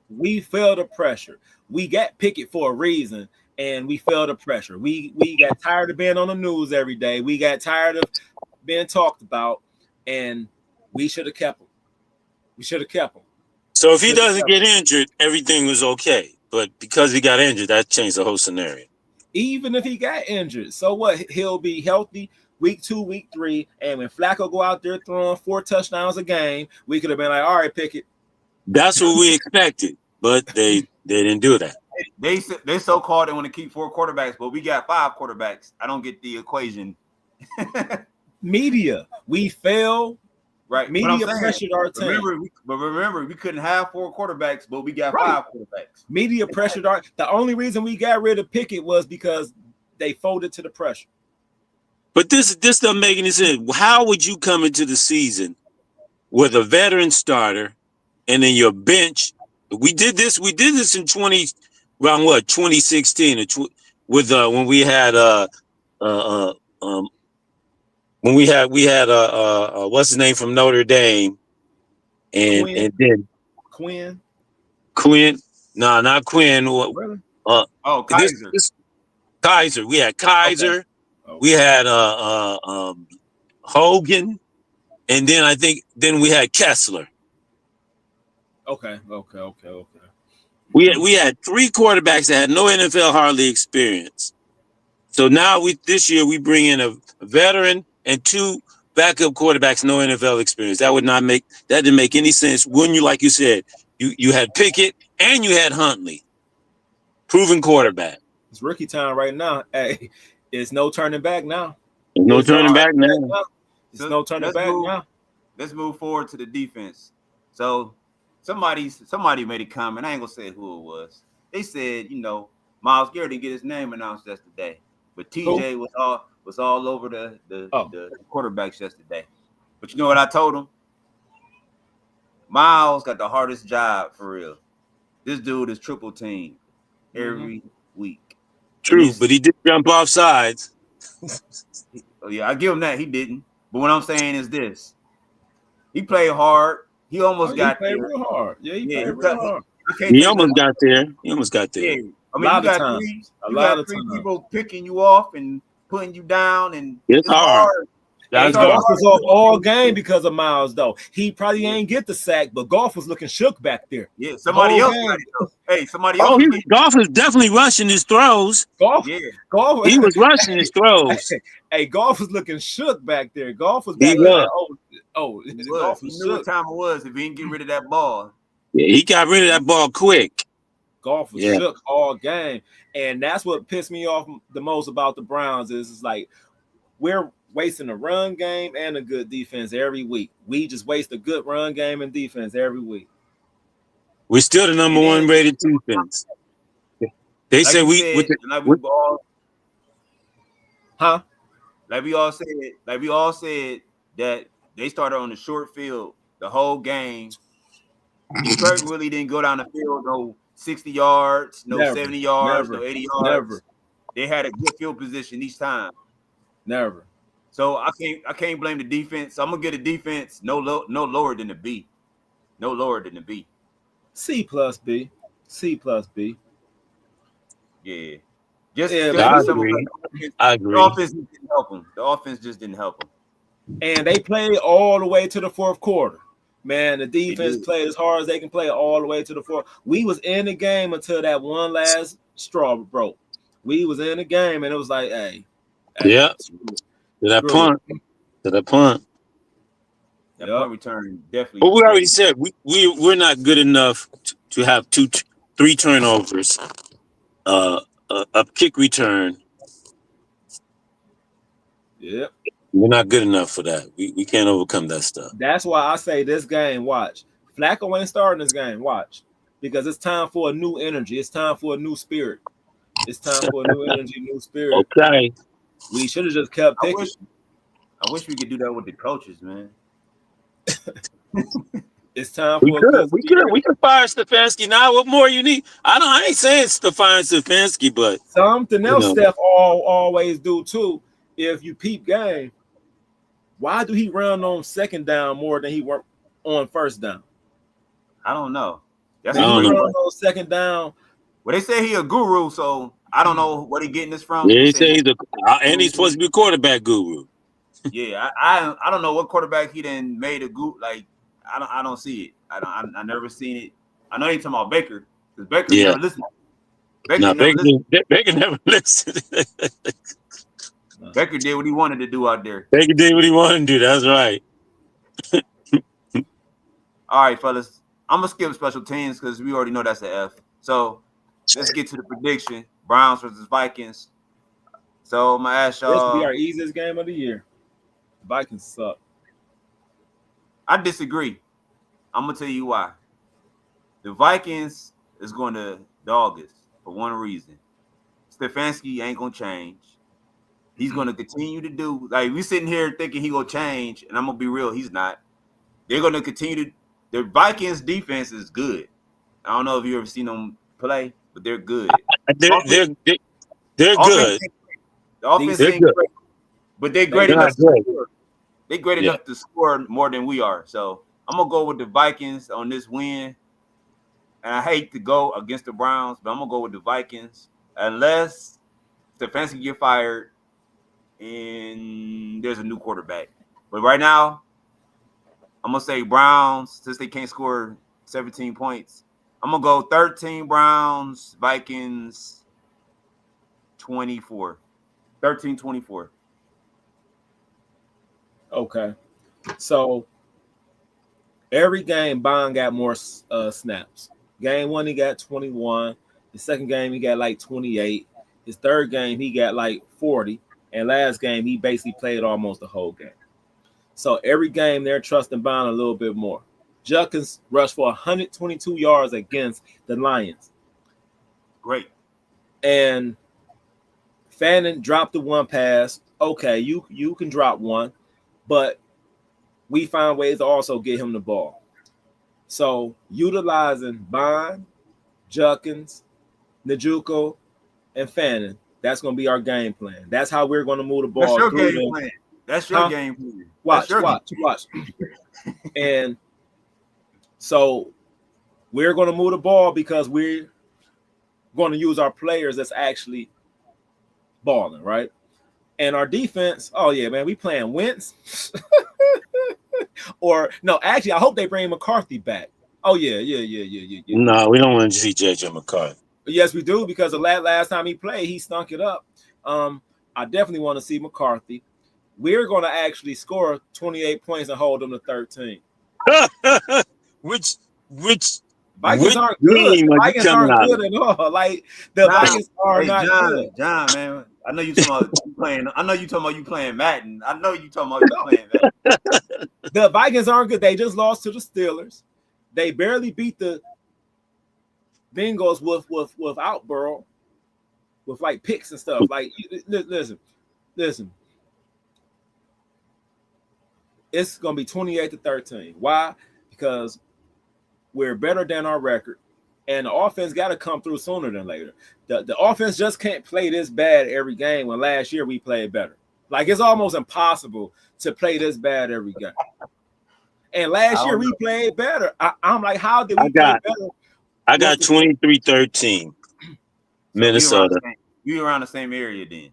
We felt the pressure. We got Pickett for a reason, and we felt the pressure. We got tired of being on the news every day. We got tired of being talked about, and we should have kept him. We should have kept him. So if he Should have doesn't kept him. get injured, everything was okay. But because he got injured, that changed the whole scenario. Even if he got injured, so what? He'll be healthy week 2, week 3, and when Flacco go out there throwing 4 touchdowns a game, we could have been like, all right, Pickett. That's what we expected, but they didn't do that. They so called they want to keep 4 quarterbacks, but we got 5 quarterbacks. I don't get the equation. Media, we fell. Right. Media pressured our team. Remember, we couldn't have 4 quarterbacks, but we got Right. 5 quarterbacks. Media pressured our. The only reason we got rid of Pickett was because they folded to the pressure. But this doesn't make any sense. How would you come into the season with a veteran starter and then your bench? We did this in 2016 with when we had when we had what's his name from Notre Dame and then Quinn. No, not Quinn. Really? Kaiser. Kaiser. We had Kaiser. Okay. We had Hogan, and then we had Kessler. Okay. We had 3 quarterbacks that had no NFL hardly experience. So now this year we bring in a veteran and 2 backup quarterbacks, no NFL experience. That didn't make any sense. Wouldn't you, like you said, you had Pickett and you had Huntley, proven quarterback. It's rookie time right now. Hey, it's no turning back now. There's no turning back now. It's no turning back now. Let's move forward to the defense. So somebody made a comment. I ain't gonna say who it was. They said, Myles Garrett didn't get his name announced yesterday, but TJ was all over the quarterbacks yesterday. But you know what I told him? Myles got the hardest job for real. This dude is triple teamed every week. True, but he did jump off sides. Oh yeah, I give him that. He didn't. But what I'm saying is this: he played hard. He almost got there. He played real hard. Yeah, he played real hard. He almost got there. Yeah. I mean, you got three people picking you off and putting you down, and it's hard. Goff was off all game because of Myles, though. He probably ain't get the sack, but Goff was looking shook back there. Yeah, somebody else. Somebody else. Goff was definitely rushing his throws. Goff, he was rushing his throws. Hey, Goff was looking shook back there. Goff was back there. He knew what time it was if he didn't get rid of that ball. Yeah, he got rid of that ball quick. Goff was shook all game, and that's what pissed me off the most about the Browns is like we're wasting a run game and a good defense every week. We just waste a good run game and defense every week. We're still the number 1 rated defense. They say like we all said that they started on the short field the whole game. Detroit really didn't go down the field no 60 yards, no 70 yards, no 80 yards. Never. They had a good field position each time. Never. So I can't blame the defense. I'm gonna get a defense no lower than a B. No lower than a B. C plus B. Yeah. I agree. The offense didn't help them. The offense just didn't help them. And they played all the way to the 4th quarter. Man, the defense played as hard as they can play all the way to the 4th. We was in the game until that one last straw broke. We was in the game, and it was like, hey. Yeah. To that punt. That punt return definitely. But we already said we're not good enough to have 3 turnovers, a kick return. Yep. We're not good enough for that. We can't overcome that stuff. That's why I say this game, watch. Flacco ain't starting this game, watch. Because it's time for a new energy. It's time for a new spirit. It's time for a new energy, new spirit. Okay. We should have just kept picking. I wish we could do that with the coaches, man. It's time We for we could fire Stefanski now. What more you need? I ain't saying fire Stefanski, but something else Steph always do too. If you peep game, why do he run on second down more than he work on first down? I don't know. That's when he run on second down. Well, they say he a guru, so I don't know what he getting this from. Yeah, he say and he's supposed to be a quarterback guru. Yeah, I don't know what quarterback he then made a guru. Like I don't see it. I never seen it. I know they talking about Baker because Baker never listened. Baker never listened. Baker did what he wanted to do out there. Baker did what he wanted to do. That's right. All right, fellas. I'm gonna skip special teams because we already know that's an F. So let's get to the prediction: Browns versus Vikings. So I'm gonna ask y'all. This will be our easiest game of the year. Vikings suck. I disagree. I'm gonna tell you why. The Vikings is going to dog us for one reason. Stefanski ain't gonna change. He's gonna continue to do like we sitting here thinking he gonna change, and I'm gonna be real. He's not. They're gonna continue to. The Vikings defense is good. I don't know if you ever seen them play, but they're good. They're good. The offense ain't great, but they're great enough to score. They're great enough to score more than we are. So I'm gonna go with the Vikings on this win. And I hate to go against the Browns, but I'm gonna go with the Vikings unless Stefanski get fired and there's a new quarterback. But right now, I'm gonna say Browns since they can't score 17 points. I'm gonna go 13 Browns, Vikings 24. 13-24. Okay. So every game Bond got more snaps. Game 1 he got 21. The second game he got like 28. His third game he got like 40. And last game he basically played almost the whole game. So every game they're trusting Bond a little bit more. Judkins rushed for 122 yards against the Lions. Great. And Fannin dropped the one pass. Okay, you can drop one, but we found ways to also get him the ball. So utilizing Bond, Judkins, Njoku, and Fannin, that's going to be our game plan. That's how we're going to move the ball. That's your game plan. That's your game plan. Watch. And so we're going to move the ball because we're going to use our players that's actually balling, right? And our defense, oh yeah, man, we playing Wentz. Or no, actually, I hope they bring McCarthy back. Oh yeah. No, we don't want to see JJ McCarthy. Yes, we do, because the last time he played, he stunk it up. I definitely want to see McCarthy. We're going to actually score 28 points and hold them to 13. which Vikings aren't good. The Vikings aren't good at all. Like the Vikings are not good. John, man, I know you talking about you playing. I know you talking about you playing Madden. I know you talking about you playing Madden. The Vikings aren't good. They just lost to the Steelers. They barely beat the Bengals without Burrow, with like picks and stuff. Like, listen. It's gonna be 28-13. Why? Because we're better than our record, and the offense got to come through sooner than later. The offense just can't play this bad every game when last year we played better. Like, it's almost impossible to play this bad every game. And last year we played better. I'm like, how did we play better? I got 23-13 Minnesota. You around the same area then.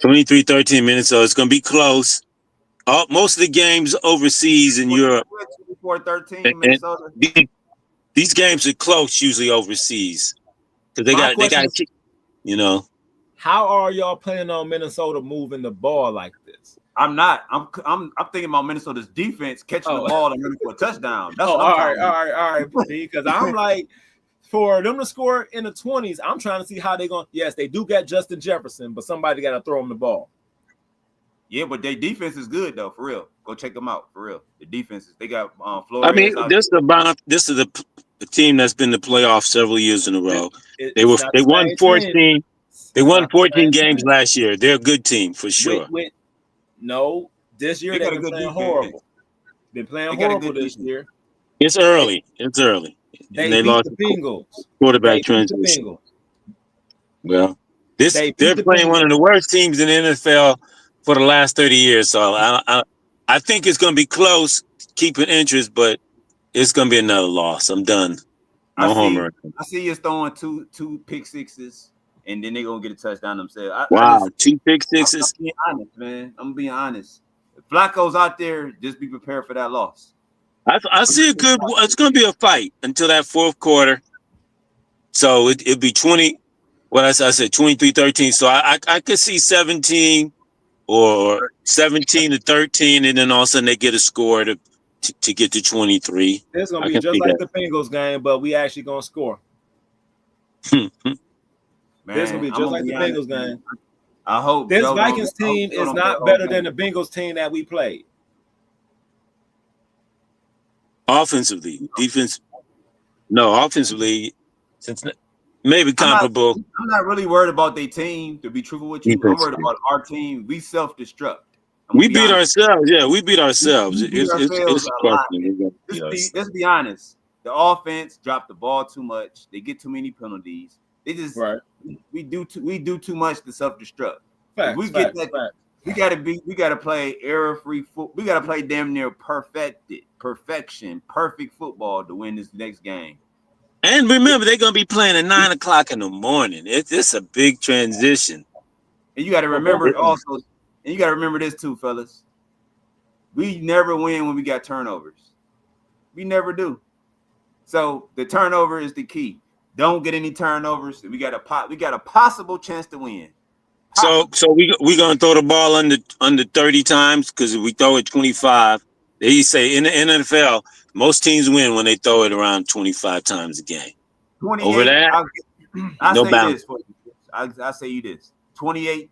23-13 Minnesota. It's going to be close. Most of the games overseas in Europe. 24-13 Minnesota. These games are close usually overseas because they got you know. How are y'all planning on Minnesota moving the ball like this? I'm not. I'm thinking about Minnesota's defense catching the ball and running for a touchdown. That's all right, because I'm like, for them to score in the 20s, I'm trying to see how they're going. Yes, they do get Justin Jefferson, but somebody got to throw him the ball. Yeah, but their defense is good though, for real. Go check them out, for real. The defenses they got I mean, Flores out this is the team that's been in the playoffs several years in a It, row. it's not They the won same team. 14. They It's won not the 14 same games team. last year. They're a good team for sure. No, this year there. They they've got a been good playing defense. horrible. Been playing They got a horrible good this defense. year. It's They early. It's early, and they they beat lost the the Bengals. quarterback They beat the transition. Bengals. Well, They beat they're the playing one of the Bengals. worst teams in the NFL for the last 30 years. So I think it's going to be close, keeping interest, but it's going to be another loss. I'm done. I No see homer. I see us throwing two pick sixes and then they're gonna get a touchdown themselves. Wow, two pick I'm sixes. being honest, man. I'm being honest. If Flacco's out there, just be prepared for that loss. I see a good. It's going to be a fight until that fourth quarter. So it'd be 20. What I said 23-13. So I could see 17 or 17-13, and then all of a sudden they get a score to get to 23. It's gonna I be can just see like the Bengals game, but we actually gonna score. that. It's gonna Man, be I'm just gonna like the be honest, Bengals man. game. I hope This Joe Vikings I hope team Joe is don't play the not whole better than game. the Bengals team that we played. Offensively, defense. No, offensively, since maybe I'm not comparable I'm not really worried about their team, to be truthful with you. I'm worried defensively. about our team. We self-destruct. I'm gonna We be beat honest. ourselves. Yeah, we beat ourselves. We beat ourselves It's a a question. lot. We're gonna beat ourselves. Let's be honest. The offense dropped the ball too much. They get too many penalties. They just Right. we do too much to self-destruct. If we Facts, get facts, that, facts. we gotta play error-free foot. We gotta play damn near perfect football to win this next game. And remember, they're gonna be playing at 9 o'clock in the morning. It's a big transition. And you gotta For both remember of them. also, and you gotta remember this too, fellas. We never win when we got turnovers. We never do. So the turnover is the key. Don't get any turnovers. We got a possible chance to win. So we gonna throw the ball under 30 times because if we throw it 25, they say in the NFL most teams win when they throw it around 25 times a game. Over 28. that, I no say balance. this for you. I say you this. 28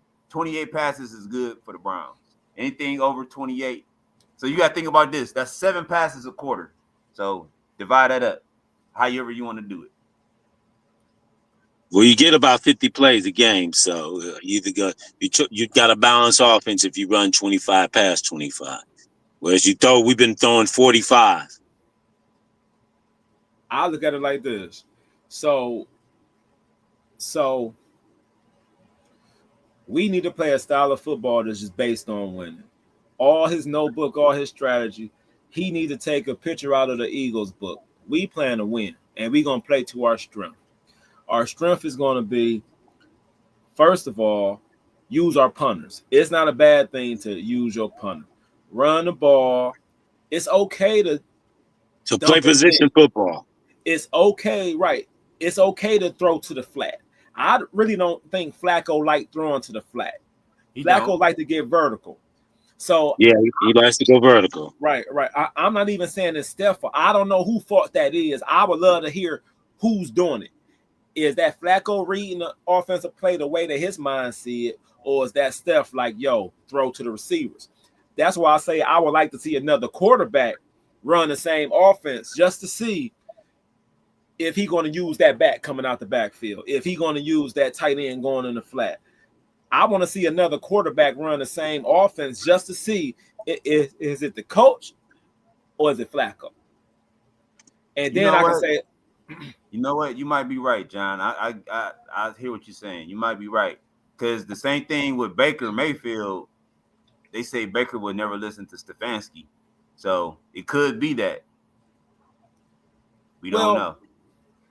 passes is good for the Browns. Anything over 28. So you got to think about this. That's 7 passes a quarter. So divide that up. However you want to do it. Well, you get about 50 plays a game, so you either you got a balanced offense if you run 25 past 25. Whereas we've been throwing 45. I look at it like this. So we need to play a style of football that's just based on winning. All his notebook, all his strategy, he need to take a picture out of the Eagles book. We plan to win, and we're gonna play to our strength. Our strength is gonna be, first of all, use our punters. It's not a bad thing to use your punter. Run the ball. It's okay to Play dump it position in. football. It's okay, right? It's okay to throw to the flat. I really don't think Flacco like throwing to the flat. Flacco like to get vertical. So yeah, he likes to go vertical. Right. I'm not even saying it's Steph. I don't know who fault that is. I would love to hear who's doing it. Is that Flacco reading the offensive play the way that his mind see it, or is that Steph like, yo, throw to the receivers? That's why I say I would like to see another quarterback run the same offense just to see if he's going to use that back coming out the backfield, if he's going to use that tight end going in the flat. I want to see another quarterback run the same offense just to see is it the coach or is it Flacco? And then I can say, you know what? You might be right, John. I hear what you're saying. You might be right. Because the same thing with Baker Mayfield, they say Baker would never listen to Stefanski. So it could be that. We don't know.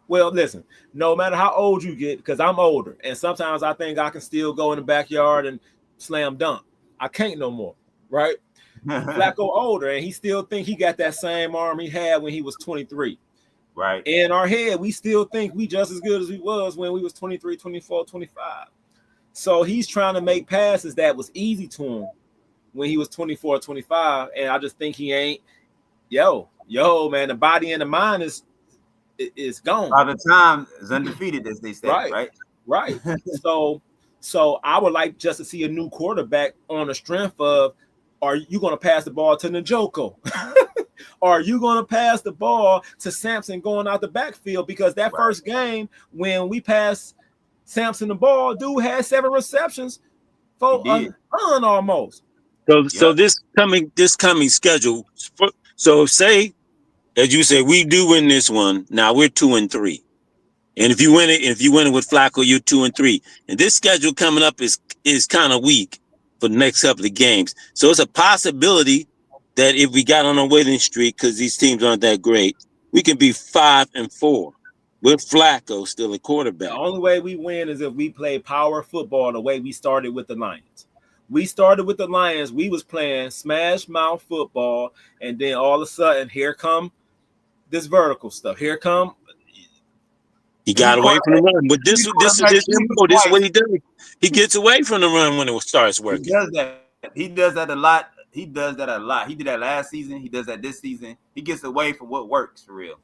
Well, listen, no matter how old you get, because I'm older, and sometimes I think I can still go in the backyard and slam dunk. I can't no more, right? Flacco older, and he still think he got that same arm he had when he was 23. Right. In our head, we still think we just as good as we was when we was 23, 24, 25. So he's trying to make passes that was easy to him when he was 24, 25, and I just think he ain't. Yo, man, the body and the mind is gone. By the time is undefeated, as they say, right? Right. So So I would like just to see a new quarterback on the strength of, are you going to pass the ball to Njoko? Are you going to pass the ball to Sampson going out the backfield? Because that first game, when we passed Sampson the ball, dude had 7 receptions for a ton almost. So this coming schedule. So say, as you say, we do win this one. Now we're 2-3. And if you win it with Flacco, you're 2-3. And this schedule coming up is kind of weak for the next couple of games. So it's a possibility that if we got on a winning streak, because these teams aren't that great, we can be 5-4 with Flacco still a quarterback. The only way we win is if we play power football the way we started with the Lions. We started with the Lions. We was playing smash mouth football, and then all of a sudden, here come this vertical stuff. Here come. He got away from the run, but this is his MO. This is what he does. He gets away from the run when it starts working. He does that. He does that a lot. He does that a lot. He did that last season. He does that this season. He gets away from what works for real.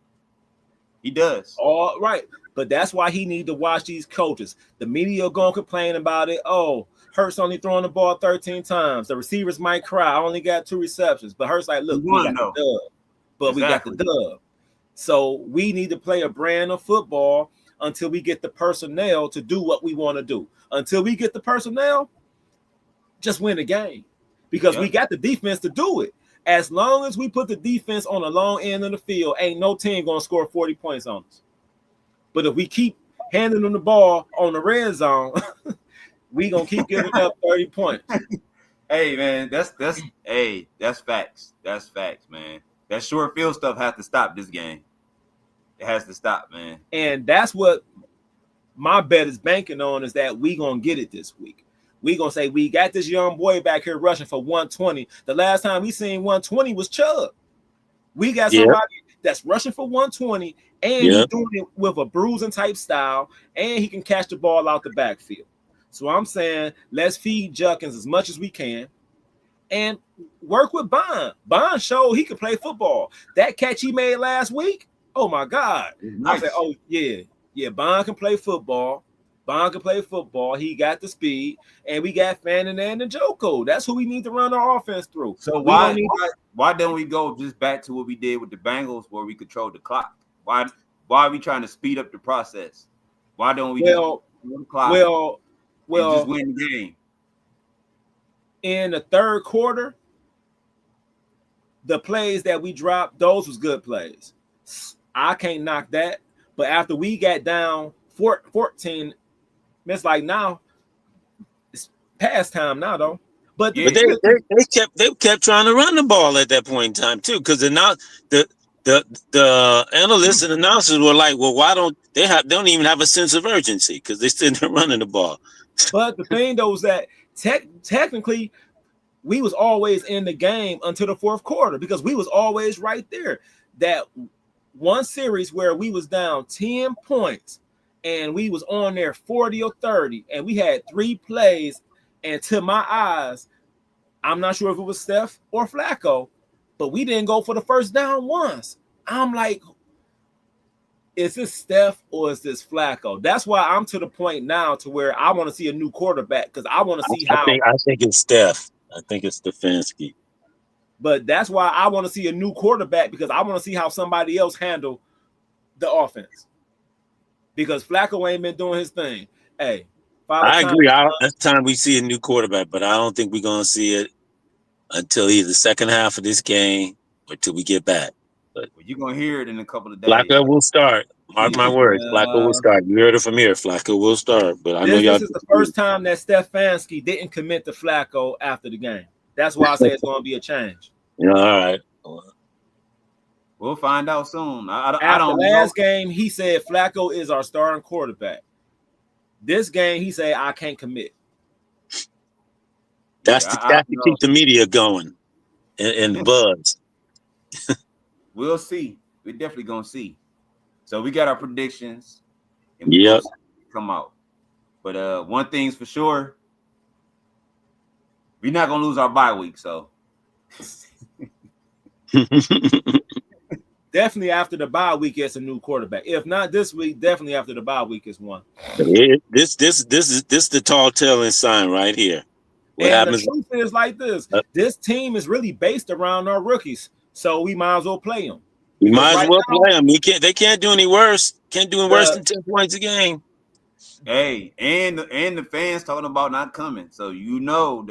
He does. All right, but that's why he need to watch these coaches. The media gonna complain about it. Oh, Hurts only throwing the ball 13 times. The receivers might cry. I only got 2 receptions, but Hurts like, look, we got the dub. But we got the dub. So we need to play a brand of football until we get the personnel to do what we want to do. Until we get the personnel, just win the game. Because we got the defense to do it. As long as we put the defense on the long end of the field, ain't no team going to score 40 points on us. But if we keep handing them the ball on the red zone, we going to keep giving up 30 points. Hey, man, that's facts. That's facts, man. That short field stuff has to stop this game. It has to stop, man. And that's what my bet is banking on, is that we going to get it this week. We going to say, we got this young boy back here rushing for 120. The last time we seen 120 was Chubb. We got somebody that's rushing for 120, and he's doing it with a bruising type style, and he can catch the ball out the backfield. So I'm saying, let's feed Judkins as much as we can and work with Bond. Bond showed he could play football. That catch he made last week, oh my God. Nice. I said, oh yeah, Bond can play football. Bond can play football. He got the speed, and we got Fannin and Njoko. That's who we need to run our offense through. So why don't we go just back to what we did with the Bengals, where we controlled the clock? Why are we trying to speed up the process? Why don't we just win the game? In the third quarter, the plays that we dropped, those was good plays. I can't knock that. But after we got down 14, it's like now it's past time now, though. But they kept trying to run the ball at that point in time too, because the analysts and announcers were like, well, why don't they don't even have a sense of urgency, because they're still running the ball. But the thing though is that technically we was always in the game until the fourth quarter, because we was always right there. That one series where we was down 10 points and we was on there 40 or 30, and we had 3 plays, and to my eyes, I'm not sure if it was Steph or Flacco, but we didn't go for the first down once. I'm like, is this Steph or is this Flacco? That's why I'm to the point now to where I want to see a new quarterback, because I want to see how. I think it's Steph. I think it's Stefanski. But that's why I want to see a new quarterback, because I want to see how somebody else handle the offense. Because Flacco ain't been doing his thing. Hey, I agree. It's time we see a new quarterback, but I don't think we're going to see it until either the second half of this game or till we get back. But you're going to hear it in a couple of days. Flacco will start. Mark my words. Flacco will start. You heard it from here. Flacco will start. But I know this is the first time that Stefanski didn't commit to Flacco after the game. That's why I say it's going to be a change. Yeah, all right. We'll find out soon. After last game, he said Flacco is our starting quarterback. This game, he said, I can't commit. That's to keep the media going and buzz. We'll see. We're definitely going to see. So we got our predictions. And come out. But one thing's for sure, we're not going to lose our bye week. So Definitely after the bye week, it's a new quarterback. If not this week, definitely after the bye week is one. This is the tall tale sign right here. What And happens? the truth is like this: this team is really based around our rookies, so we might as well play them. You Because might as right well now, play them. They can't do any worse. Can't do any worse than 10 points a game. Hey, and the fans talking about not coming, so you know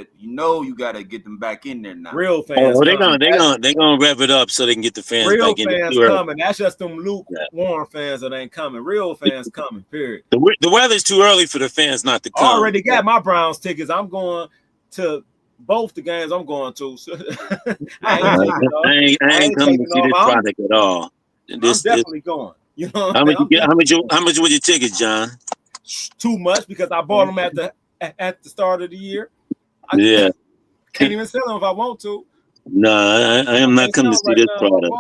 you got to get them back in there now. real fans they're coming. gonna rev it up so they can get the fans Real back in. fans coming. That's just them lukewarm fans that ain't coming. Real fans coming. Period. The weather's too early for the fans not to I come. already got my Browns tickets. I'm going to both the games I'm going to. So I ain't taking off. I ain't coming to see this product at all. I'm definitely going. You know, how much was your ticket, John? Too much because I bought them at the start of the year. Yeah, can't even sell them if I want to. No, I am not coming to see this product.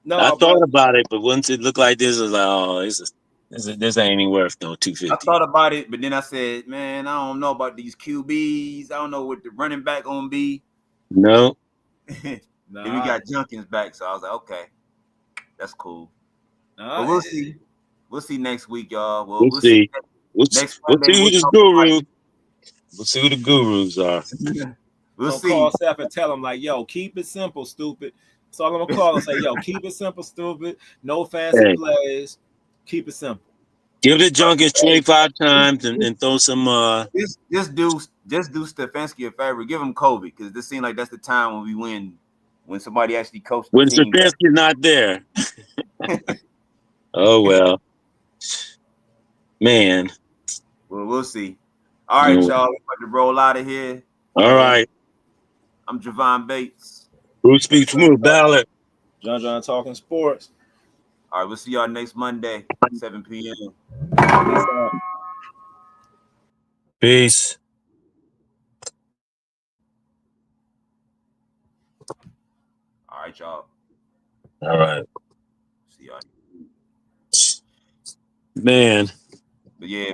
No, I thought about it, but once it looked like this, I was like, oh, this ain't even worth no $250. I thought about it, but then I said, man, I don't know about these QBs. I don't know what the running back gonna be. No. Then we got Jenkins back, so I was like, okay, that's cool. But we'll see. We'll see next week, y'all. We'll see. We'll see who the guru. We'll see who the gurus are. We'll see. Call Seth and tell him like, yo, keep it simple, stupid. So I'm gonna call and say, yo, keep it simple, stupid. No fancy plays. Keep it simple. Give the Junkins 25 times and throw some. Just do Stefanski a favor. Give him Kobe because this seems like that's the time when we win. When somebody actually coaches. When Stefanski's not there. Oh well, man. Well, we'll see. All right, y'all. We're about to roll out of here. All right. I'm Javon Bates. Bruce Speaks Smooth Ballard. John talking sports. All right, we'll see y'all next Monday, 7 p.m. Peace. All right, y'all. All right. See y'all. Man. But yeah.